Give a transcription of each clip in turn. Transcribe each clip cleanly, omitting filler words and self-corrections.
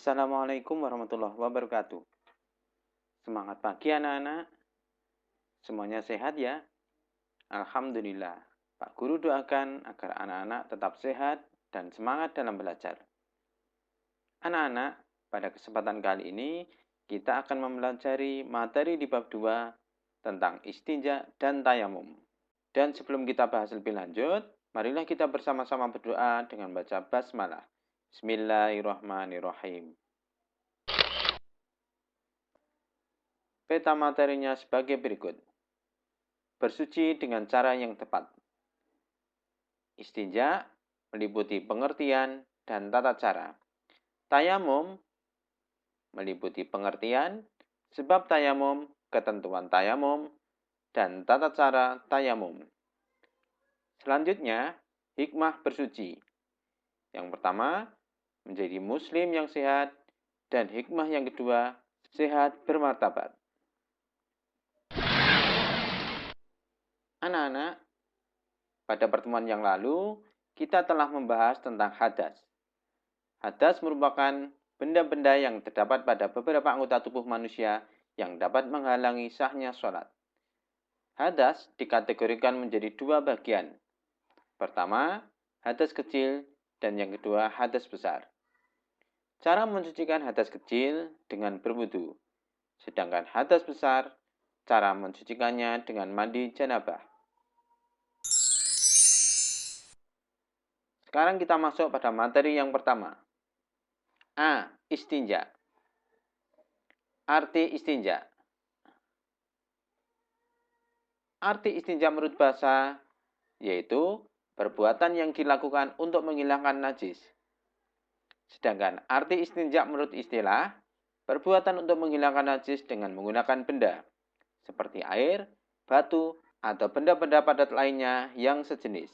Assalamualaikum warahmatullahi wabarakatuh. Semangat pagi anak-anak. Semuanya sehat ya? Alhamdulillah. Pak Guru doakan agar anak-anak tetap sehat dan semangat dalam belajar. Anak-anak, pada kesempatan kali ini kita akan mempelajari materi di bab 2 tentang istinja dan tayamum. Dan sebelum kita bahas lebih lanjut, marilah kita bersama-sama berdoa dengan baca basmalah. Bismillahirrahmanirrahim. Peta materinya sebagai berikut. Bersuci dengan cara yang tepat. Istinja meliputi pengertian dan tata cara. Tayamum meliputi pengertian, sebab tayamum, ketentuan tayamum, dan tata cara tayamum. Selanjutnya, hikmah bersuci. Yang pertama, menjadi muslim yang sehat, dan hikmah yang kedua, sehat bermartabat. Anak-anak, pada pertemuan yang lalu, kita telah membahas tentang hadas. Hadas merupakan benda-benda yang terdapat pada beberapa anggota tubuh manusia yang dapat menghalangi sahnya sholat. Hadas dikategorikan menjadi dua bagian. Pertama, hadas kecil, dan yang kedua, hadas besar. Cara mensucikan hadas kecil dengan berwudu, sedangkan hadas besar, cara mensucikannya dengan mandi janabah. Sekarang kita masuk pada materi yang pertama. A. Istinja. Arti istinja. Arti istinja menurut bahasa yaitu perbuatan yang dilakukan untuk menghilangkan najis. Sedangkan arti istinja menurut istilah, perbuatan untuk menghilangkan najis dengan menggunakan benda, seperti air, batu, atau benda-benda padat lainnya yang sejenis.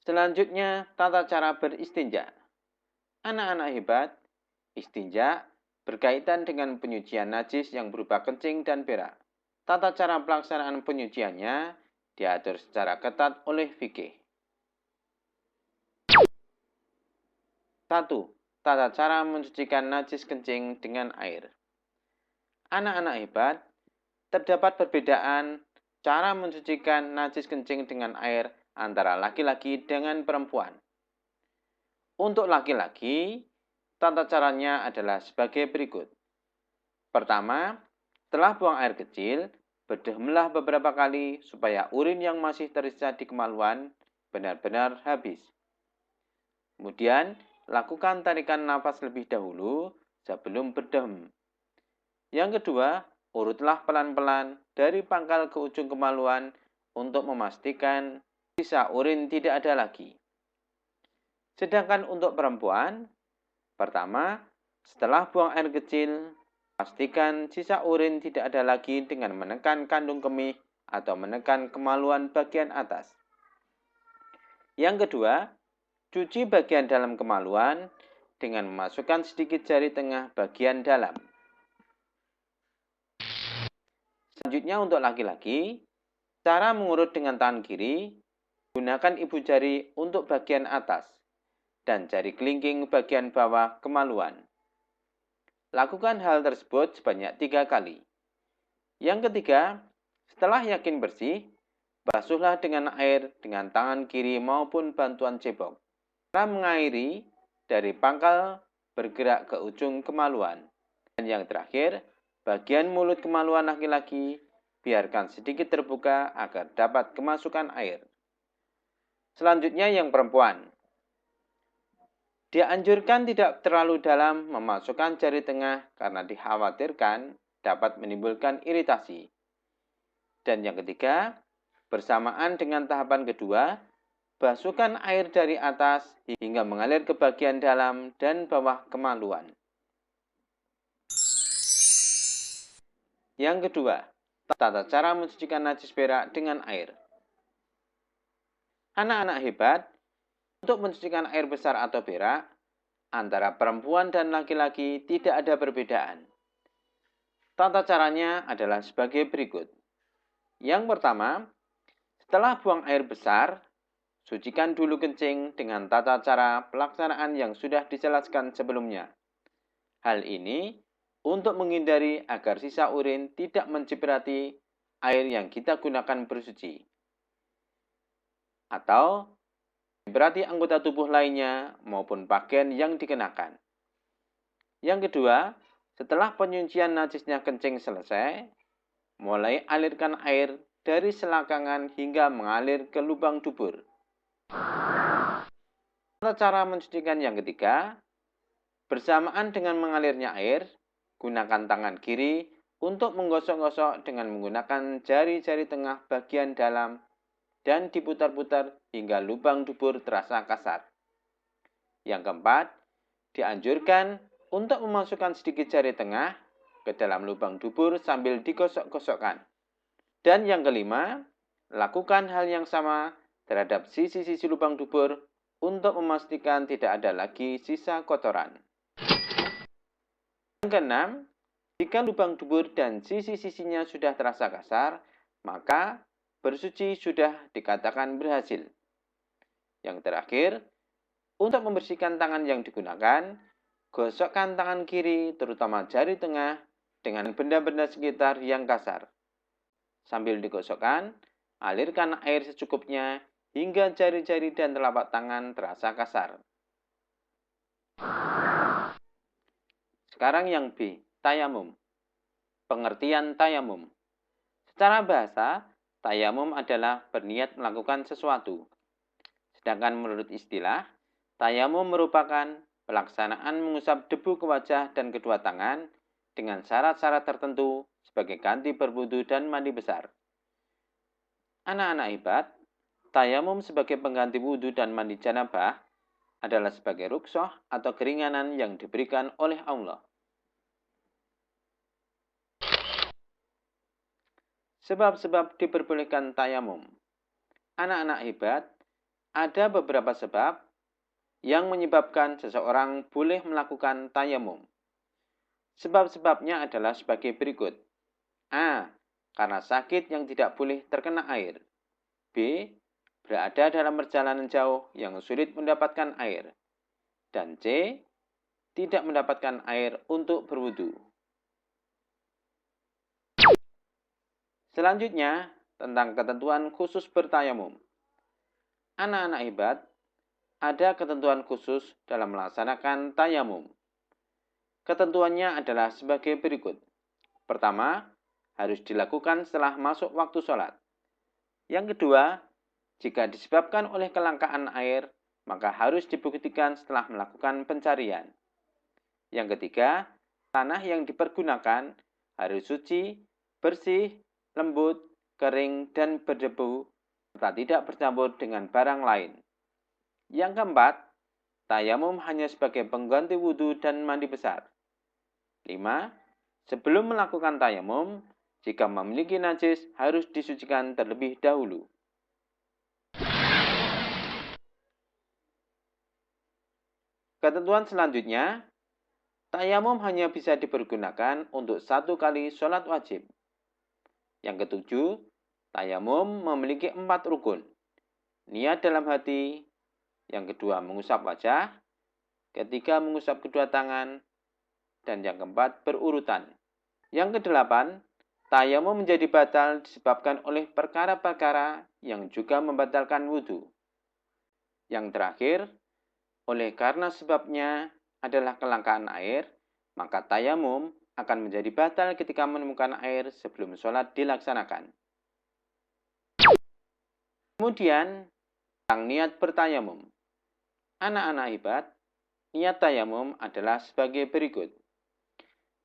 Selanjutnya, tata cara beristinja. Anak-anak hebat, istinja berkaitan dengan penyucian najis yang berupa kencing dan berak. Tata cara pelaksanaan penyuciannya diatur secara ketat oleh fikih. 1. Tata cara mensucikan najis kencing dengan air. Anak-anak hebat, terdapat perbedaan cara mensucikan najis kencing dengan air antara laki-laki dengan perempuan. Untuk laki-laki, tata caranya adalah sebagai berikut. Pertama, setelah buang air kecil, berdehemlah beberapa kali supaya urin yang masih tersisa di kemaluan benar-benar habis. Kemudian, lakukan tarikan nafas lebih dahulu sebelum berdehem. Yang kedua, urutlah pelan-pelan dari pangkal ke ujung kemaluan untuk memastikan sisa urin tidak ada lagi. Sedangkan untuk perempuan, pertama, setelah buang air kecil, pastikan sisa urin tidak ada lagi dengan menekan kandung kemih atau menekan kemaluan bagian atas. Yang kedua, cuci bagian dalam kemaluan dengan memasukkan sedikit jari tengah bagian dalam. Selanjutnya untuk laki-laki, cara mengurut dengan tangan kiri, gunakan ibu jari untuk bagian atas dan jari kelingking bagian bawah kemaluan. Lakukan hal tersebut sebanyak 3 kali. Yang ketiga, setelah yakin bersih, basuhlah dengan air dengan tangan kiri maupun bantuan cebok. Cara mengairi dari pangkal bergerak ke ujung kemaluan. Dan yang terakhir, bagian mulut kemaluan laki-laki biarkan sedikit terbuka agar dapat kemasukan air. Selanjutnya yang perempuan. Dianjurkan tidak terlalu dalam memasukkan jari tengah karena dikhawatirkan dapat menimbulkan iritasi. Dan yang ketiga, bersamaan dengan tahapan kedua, basuhkan air dari atas hingga mengalir ke bagian dalam dan bawah kemaluan. Yang kedua, tata cara mensucikan najis berak dengan air. Anak-anak hebat, untuk mensucikan air besar atau berak, antara perempuan dan laki-laki tidak ada perbedaan. Tata caranya adalah sebagai berikut. Yang pertama, setelah buang air besar, Sucikan dulu kencing dengan tata cara pelaksanaan yang sudah dijelaskan sebelumnya. Hal ini untuk menghindari agar sisa urin tidak menciprati air yang kita gunakan bersuci, atau berarti anggota tubuh lainnya maupun pakaian yang dikenakan. Yang kedua, setelah penyucian najisnya kencing selesai, mulai alirkan air dari selangkangan hingga mengalir ke lubang dubur. Cara mencucikan yang ketiga, bersamaan dengan mengalirnya air, gunakan tangan kiri untuk menggosok-gosok dengan menggunakan jari-jari tengah bagian dalam dan diputar-putar hingga lubang dubur terasa kasar. Yang keempat, dianjurkan untuk memasukkan sedikit jari tengah ke dalam lubang dubur sambil digosok-gosokkan. Dan yang kelima, lakukan hal yang sama terhadap sisi-sisi lubang dubur untuk memastikan tidak ada lagi sisa kotoran. Yang keenam, jika lubang dubur dan sisi-sisinya sudah terasa kasar, maka bersuci sudah dikatakan berhasil. Yang terakhir, untuk membersihkan tangan yang digunakan, gosokkan tangan kiri, terutama jari tengah, dengan benda-benda sekitar yang kasar. Sambil digosokkan, alirkan air secukupnya hingga jari-jari dan telapak tangan terasa kasar. Sekarang yang B, tayamum. Pengertian tayamum. Secara bahasa, tayamum adalah berniat melakukan sesuatu. Sedangkan menurut istilah, tayamum merupakan pelaksanaan mengusap debu ke wajah dan kedua tangan dengan syarat-syarat tertentu sebagai ganti berwudu dan mandi besar. Anak-anak hebat, tayamum sebagai pengganti wudu dan mandi janabah adalah sebagai rukhsah atau keringanan yang diberikan oleh Allah. Sebab-sebab diperbolehkan tayamum. Anak-anak hebat, ada beberapa sebab yang menyebabkan seseorang boleh melakukan tayamum. Sebab-sebabnya adalah sebagai berikut. A. Karena sakit yang tidak boleh terkena air. B. Berada dalam perjalanan jauh yang sulit mendapatkan air. Dan C. Tidak mendapatkan air untuk berwudu. Selanjutnya, tentang ketentuan khusus bertayamum. Anak-anak hebat, ada ketentuan khusus dalam melaksanakan tayamum. Ketentuannya adalah sebagai berikut. Pertama, harus dilakukan setelah masuk waktu sholat. Yang kedua, jika disebabkan oleh kelangkaan air, maka harus dibuktikan setelah melakukan pencarian. Yang ketiga, tanah yang dipergunakan harus suci, bersih, lembut, kering, dan berdebu, serta tidak bercampur dengan barang lain. Yang keempat, tayamum hanya sebagai pengganti wudhu dan mandi besar. 5. Sebelum melakukan tayamum, jika memiliki najis harus disucikan terlebih dahulu. Ketentuan selanjutnya, tayamum hanya bisa dipergunakan untuk 1 kali sholat wajib. Yang ketujuh, tayamum memiliki 4 rukun. Niat dalam hati, yang kedua mengusap wajah, ketiga mengusap kedua tangan, dan yang keempat berurutan. Yang kedelapan, tayamum menjadi batal disebabkan oleh perkara-perkara yang juga membatalkan wudhu. Yang terakhir, oleh karena sebabnya adalah kelangkaan air, maka tayamum akan menjadi batal ketika menemukan air sebelum sholat dilaksanakan. Kemudian, tentang niat bertayamum. Anak-anak hebat, niat tayamum adalah sebagai berikut.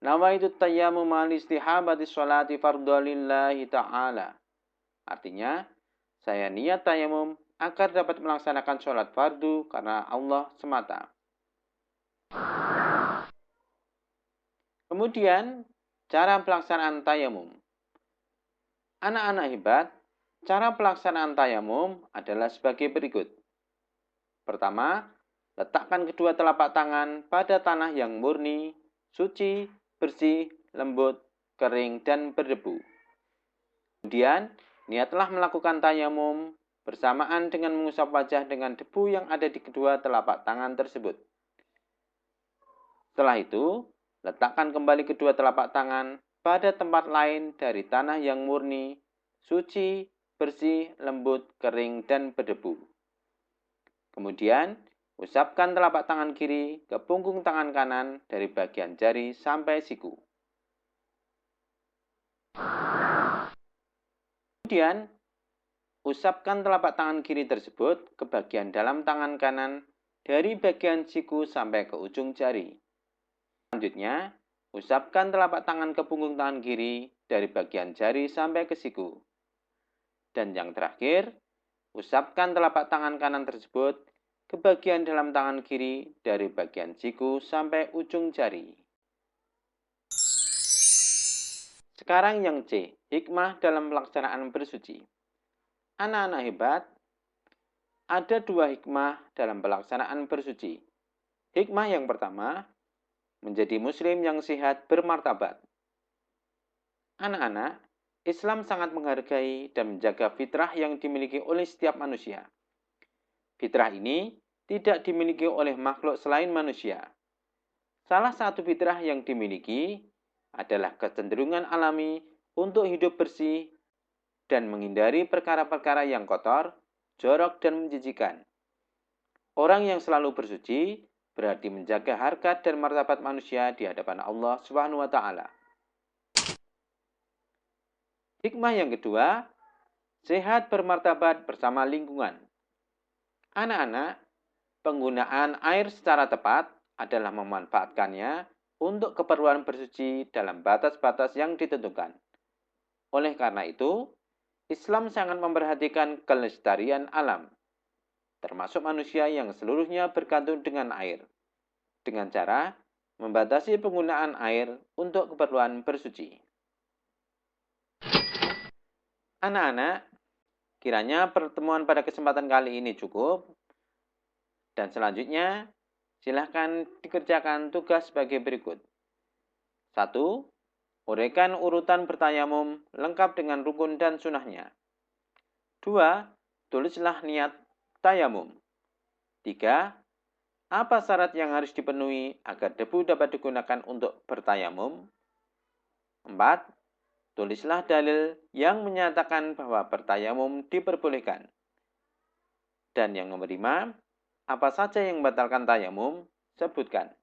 Nawaitu tayamum al-istihabati sholati fardhalillahi ta'ala. Artinya, saya niat tayamum agar dapat melaksanakan sholat fardu karena Allah semata. Kemudian, cara pelaksanaan tayamum. Anak-anak hebat, cara pelaksanaan tayamum adalah sebagai berikut. Pertama, letakkan kedua telapak tangan pada tanah yang murni, suci, bersih, lembut, kering, dan berdebu. Kemudian, niatlah melakukan tayamum bersamaan dengan mengusap wajah dengan debu yang ada di kedua telapak tangan tersebut. Setelah itu, letakkan kembali kedua telapak tangan pada tempat lain dari tanah yang murni, suci, bersih, lembut, kering, dan berdebu. Kemudian, usapkan telapak tangan kiri ke punggung tangan kanan dari bagian jari sampai siku. Kemudian, usapkan telapak tangan kiri tersebut ke bagian dalam tangan kanan dari bagian siku sampai ke ujung jari. Selanjutnya, usapkan telapak tangan ke punggung tangan kiri dari bagian jari sampai ke siku. Dan yang terakhir, usapkan telapak tangan kanan tersebut ke bagian dalam tangan kiri dari bagian siku sampai ujung jari. Sekarang yang C, hikmah dalam pelaksanaan bersuci. Anak-anak hebat, ada dua hikmah dalam pelaksanaan bersuci. Hikmah yang pertama, menjadi muslim yang sehat bermartabat. Anak-anak, Islam sangat menghargai dan menjaga fitrah yang dimiliki oleh setiap manusia. Fitrah ini tidak dimiliki oleh makhluk selain manusia. Salah satu fitrah yang dimiliki adalah kecenderungan alami untuk hidup bersih dan menghindari perkara-perkara yang kotor, jorok, dan menjijikan. Orang yang selalu bersuci berarti menjaga harkat dan martabat manusia di hadapan Allah Subhanahu wa taala. Hikmah yang kedua, sehat bermartabat bersama lingkungan. Anak-anak, penggunaan air secara tepat adalah memanfaatkannya untuk keperluan bersuci dalam batas-batas yang ditentukan. Oleh karena itu, Islam sangat memperhatikan kelestarian alam, termasuk manusia yang seluruhnya bergantung dengan air, dengan cara membatasi penggunaan air untuk keperluan bersuci. Anak-anak, kiranya pertemuan pada kesempatan kali ini cukup, dan selanjutnya silahkan dikerjakan tugas sebagai berikut. 1. Uraikan urutan bertayamum lengkap dengan rukun dan sunahnya. 2. Tulislah niat tayamum. 3. Apa syarat yang harus dipenuhi agar debu dapat digunakan untuk bertayamum? 4. Tulislah dalil yang menyatakan bahwa bertayamum diperbolehkan. Dan yang nomor 5, apa saja yang membatalkan tayamum? Sebutkan.